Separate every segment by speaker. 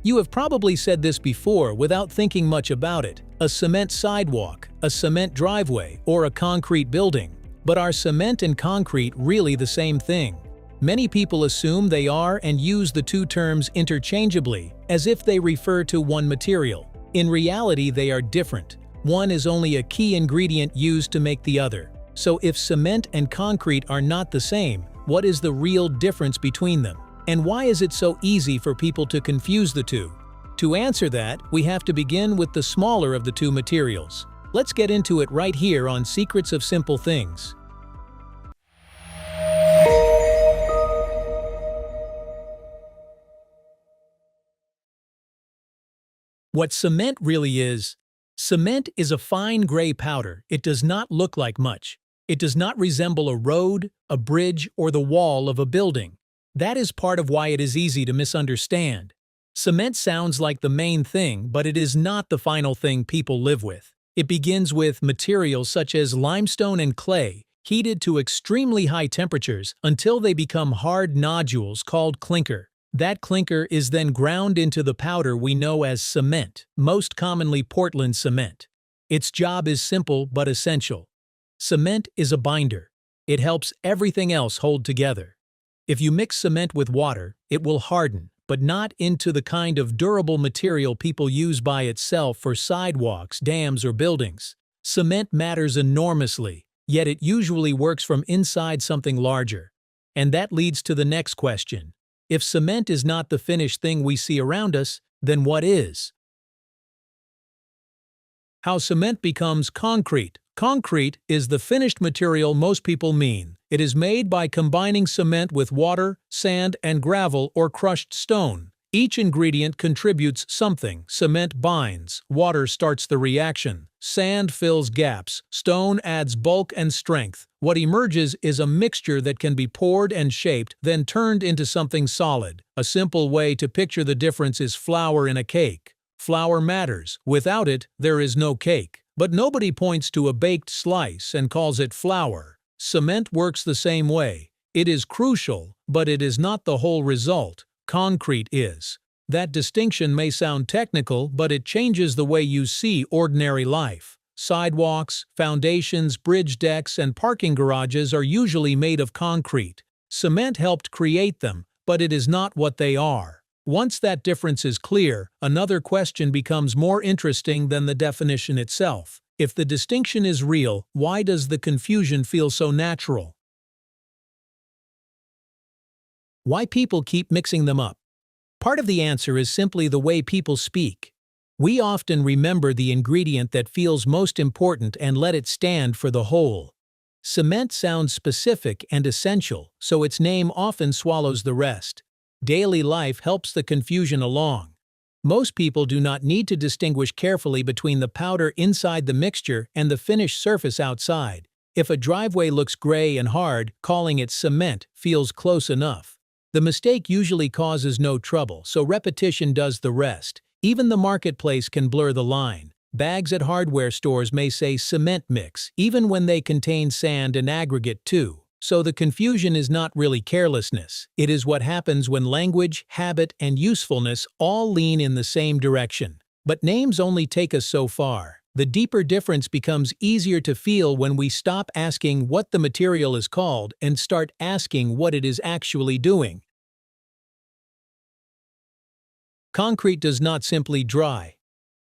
Speaker 1: You have probably said this before without thinking much about it: a cement sidewalk, a cement driveway, or a concrete building. But are cement and concrete really the same thing? Many people assume they are and use the two terms interchangeably, as if they refer to one material. In reality, they are different. One is only a key ingredient used to make the other. So if cement and concrete are not the same, what is the real difference between them? And why is it so easy for people to confuse the two? To answer that, we have to begin with the smaller of the two materials. Let's get into it right here on Secrets of Simple Things. What cement really is. Cement is a fine gray powder. It does not look like much. It does not resemble a road, a bridge, or the wall of a building. That is part of why it is easy to misunderstand. Cement sounds like the main thing, but it is not the final thing people live with. It begins with materials such as limestone and clay, heated to extremely high temperatures until they become hard nodules called clinker. That clinker is then ground into the powder we know as cement, most commonly Portland cement. Its job is simple but essential. Cement is a binder. It helps everything else hold together. If you mix cement with water, it will harden, but not into the kind of durable material people use by itself for sidewalks, dams, or buildings. Cement matters enormously, yet it usually works from inside something larger. And that leads to the next question. If cement is not the finished thing we see around us, then what is? How cement becomes concrete. Concrete is the finished material most people mean. It is made by combining cement with water, sand, and gravel or crushed stone. Each ingredient contributes something. Cement binds, water starts the reaction, sand fills gaps, stone adds bulk and strength. What emerges is a mixture that can be poured and shaped, then turned into something solid. A simple way to picture the difference is flour in a cake. Flour matters. Without it, there is no cake. But nobody points to a baked slice and calls it flour. Cement works the same way. It is crucial, but it is not the whole result. Concrete is. That distinction may sound technical, but it changes the way you see ordinary life. Sidewalks, foundations, bridge decks, and parking garages are usually made of concrete. Cement helped create them, but it is not what they are. Once that difference is clear, another question becomes more interesting than the definition itself. If the distinction is real, why does the confusion feel so natural? Why people keep mixing them up? Part of the answer is simply the way people speak. We often remember the ingredient that feels most important and let it stand for the whole. Cement sounds specific and essential, so its name often swallows the rest. Daily life helps the confusion along. Most people do not need to distinguish carefully between the powder inside the mixture and the finished surface outside. If a driveway looks gray and hard, calling it cement feels close enough. The mistake usually causes no trouble, so repetition does the rest. Even the marketplace can blur the line. Bags at hardware stores may say cement mix, even when they contain sand and aggregate too. So the confusion is not really carelessness. It is what happens when language, habit, and usefulness all lean in the same direction. But names only take us so far. The deeper difference becomes easier to feel when we stop asking what the material is called and start asking what it is actually doing. Concrete does not simply dry.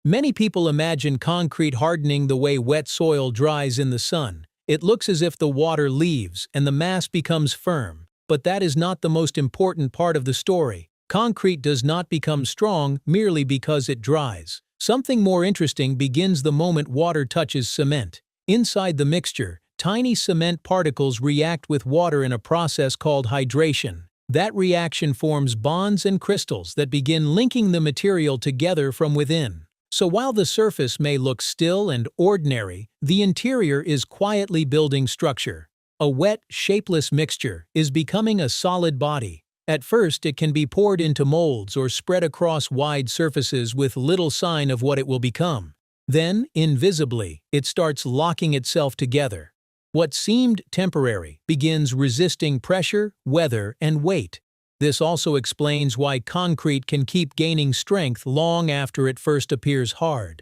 Speaker 1: Many people imagine concrete hardening the way wet soil dries in the sun. It looks as if the water leaves and the mass becomes firm, but that is not the most important part of the story. Concrete does not become strong merely because it dries. Something more interesting begins the moment water touches cement. Inside the mixture, tiny cement particles react with water in a process called hydration. That reaction forms bonds and crystals that begin linking the material together from within. So while the surface may look still and ordinary, the interior is quietly building structure. A wet, shapeless mixture is becoming a solid body. At first, it can be poured into molds or spread across wide surfaces with little sign of what it will become. Then, invisibly, it starts locking itself together. What seemed temporary begins resisting pressure, weather, and weight. This also explains why concrete can keep gaining strength long after it first appears hard.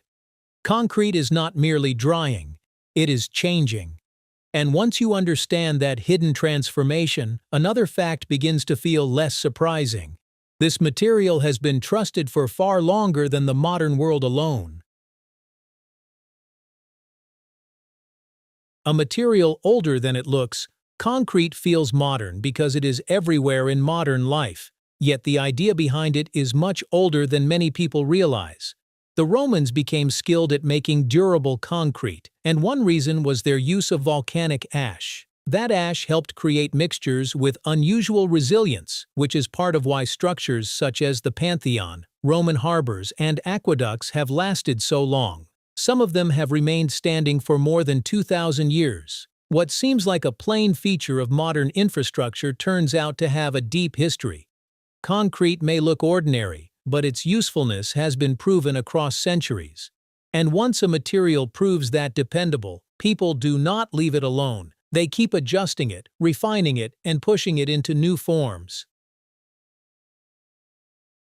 Speaker 1: Concrete is not merely drying, it is changing. And once you understand that hidden transformation, another fact begins to feel less surprising. This material has been trusted for far longer than the modern world alone. A material older than it looks, concrete feels modern because it is everywhere in modern life. Yet the idea behind it is much older than many people realize. The Romans became skilled at making durable concrete, and one reason was their use of volcanic ash. That ash helped create mixtures with unusual resilience, which is part of why structures such as the Pantheon, Roman harbors, and aqueducts have lasted so long. Some of them have remained standing for more than 2,000 years. What seems like a plain feature of modern infrastructure turns out to have a deep history. Concrete may look ordinary, but its usefulness has been proven across centuries. And once a material proves that dependable, people do not leave it alone. They keep adjusting it, refining it, and pushing it into new forms.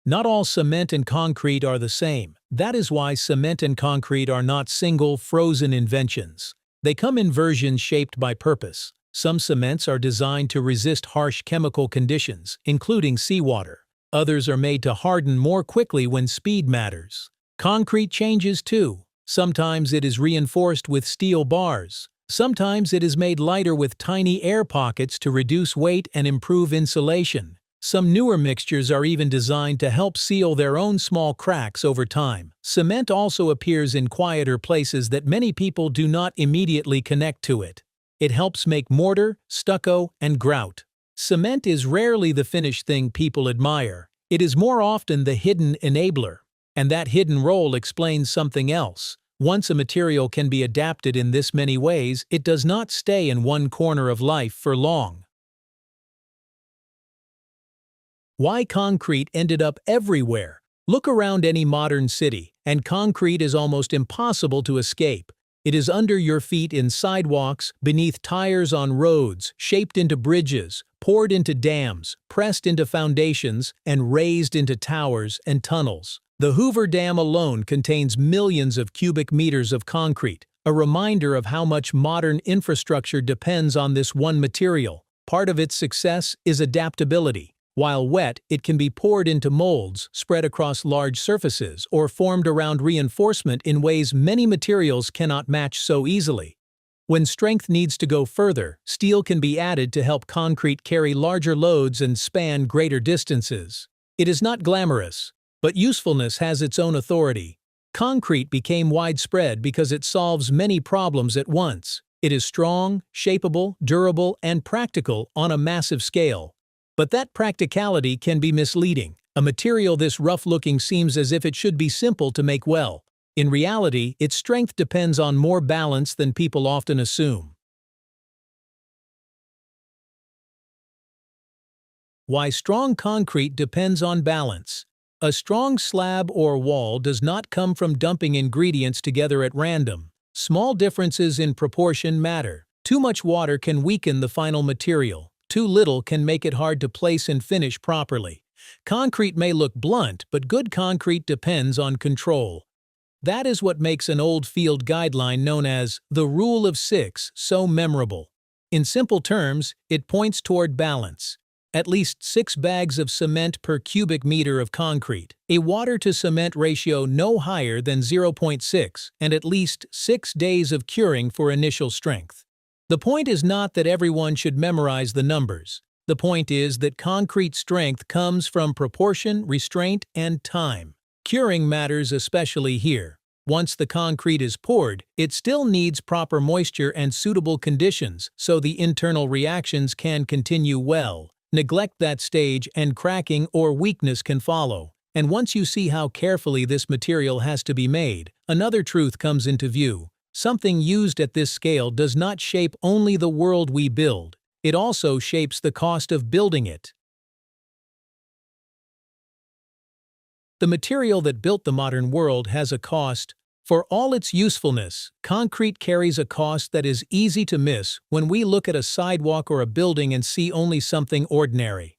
Speaker 1: Not all cement and concrete are the same. That is why cement and concrete are not single, frozen inventions. They come in versions shaped by purpose. Some cements are designed to resist harsh chemical conditions, including seawater. Others are made to harden more quickly when speed matters. Concrete changes too. Sometimes it is reinforced with steel bars. Sometimes it is made lighter with tiny air pockets to reduce weight and improve insulation. Some newer mixtures are even designed to help seal their own small cracks over time. Cement also appears in quieter places that many people do not immediately connect to it. It helps make mortar, stucco, and grout. Cement is rarely the finished thing people admire. It is more often the hidden enabler. And that hidden role explains something else. Once a material can be adapted in this many ways, it does not stay in one corner of life for long. Why concrete ended up everywhere? Look around any modern city, and concrete is almost impossible to escape. It is under your feet in sidewalks, beneath tires on roads, shaped into bridges, poured into dams, pressed into foundations, and raised into towers and tunnels. The Hoover Dam alone contains millions of cubic meters of concrete, a reminder of how much modern infrastructure depends on this one material. Part of its success is adaptability. While wet, it can be poured into molds, spread across large surfaces, or formed around reinforcement in ways many materials cannot match so easily. When strength needs to go further, steel can be added to help concrete carry larger loads and span greater distances. It is not glamorous, but usefulness has its own authority. Concrete became widespread because it solves many problems at once. It is strong, shapeable, durable, and practical on a massive scale. But that practicality can be misleading. A material this rough-looking seems as if it should be simple to make well. In reality, its strength depends on more balance than people often assume. Why strong concrete depends on balance. A strong slab or wall does not come from dumping ingredients together at random. Small differences in proportion matter. Too much water can weaken the final material. Too little can make it hard to place and finish properly. Concrete may look blunt, but good concrete depends on control. That is what makes an old field guideline known as the Rule of 6 so memorable. In simple terms, it points toward balance. At least 6 bags of cement per cubic meter of concrete, a water-to-cement ratio no higher than 0.6, and at least 6 days of curing for initial strength. The point is not that everyone should memorize the numbers. The point is that concrete strength comes from proportion, restraint, and time. Curing matters especially here. Once the concrete is poured, it still needs proper moisture and suitable conditions so the internal reactions can continue well. Neglect that stage and cracking or weakness can follow. And once you see how carefully this material has to be made, another truth comes into view. Something used at this scale does not shape only the world we build, it also shapes the cost of building it. The material that built the modern world has a cost. For all its usefulness, concrete carries a cost that is easy to miss when we look at a sidewalk or a building and see only something ordinary.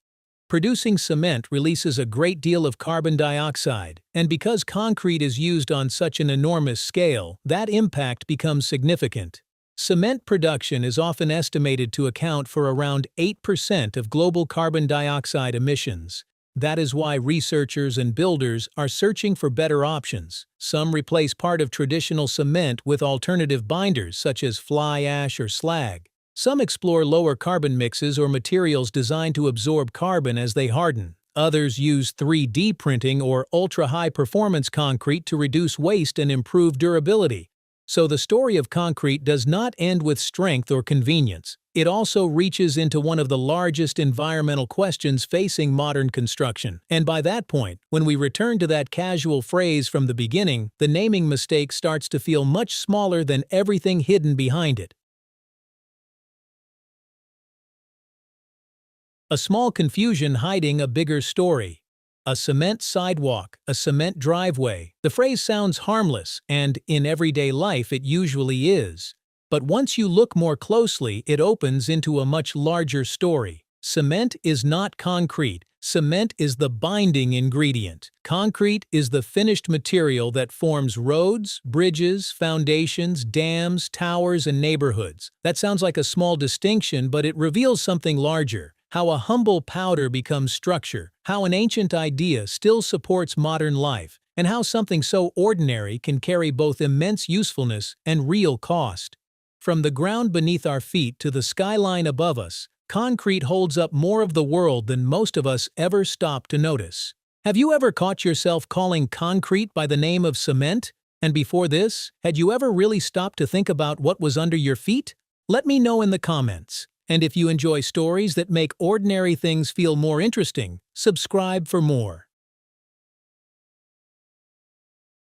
Speaker 1: Producing cement releases a great deal of carbon dioxide, and because concrete is used on such an enormous scale, that impact becomes significant. Cement production is often estimated to account for around 8% of global carbon dioxide emissions. That is why researchers and builders are searching for better options. Some replace part of traditional cement with alternative binders such as fly ash or slag. Some explore lower carbon mixes or materials designed to absorb carbon as they harden. Others use 3D printing or ultra-high performance concrete to reduce waste and improve durability. So the story of concrete does not end with strength or convenience. It also reaches into one of the largest environmental questions facing modern construction. And by that point, when we return to that casual phrase from the beginning, the naming mistake starts to feel much smaller than everything hidden behind it. A small confusion hiding a bigger story. A cement sidewalk, a cement driveway. The phrase sounds harmless, and in everyday life it usually is. But once you look more closely, it opens into a much larger story. Cement is not concrete. Cement is the binding ingredient. Concrete is the finished material that forms roads, bridges, foundations, dams, towers, and neighborhoods. That sounds like a small distinction, but it reveals something larger. How a humble powder becomes structure, how an ancient idea still supports modern life, and how something so ordinary can carry both immense usefulness and real cost. From the ground beneath our feet to the skyline above us, concrete holds up more of the world than most of us ever stop to notice. Have you ever caught yourself calling concrete by the name of cement? And before this, had you ever really stopped to think about what was under your feet? Let me know in the comments. And if you enjoy stories that make ordinary things feel more interesting, subscribe for more.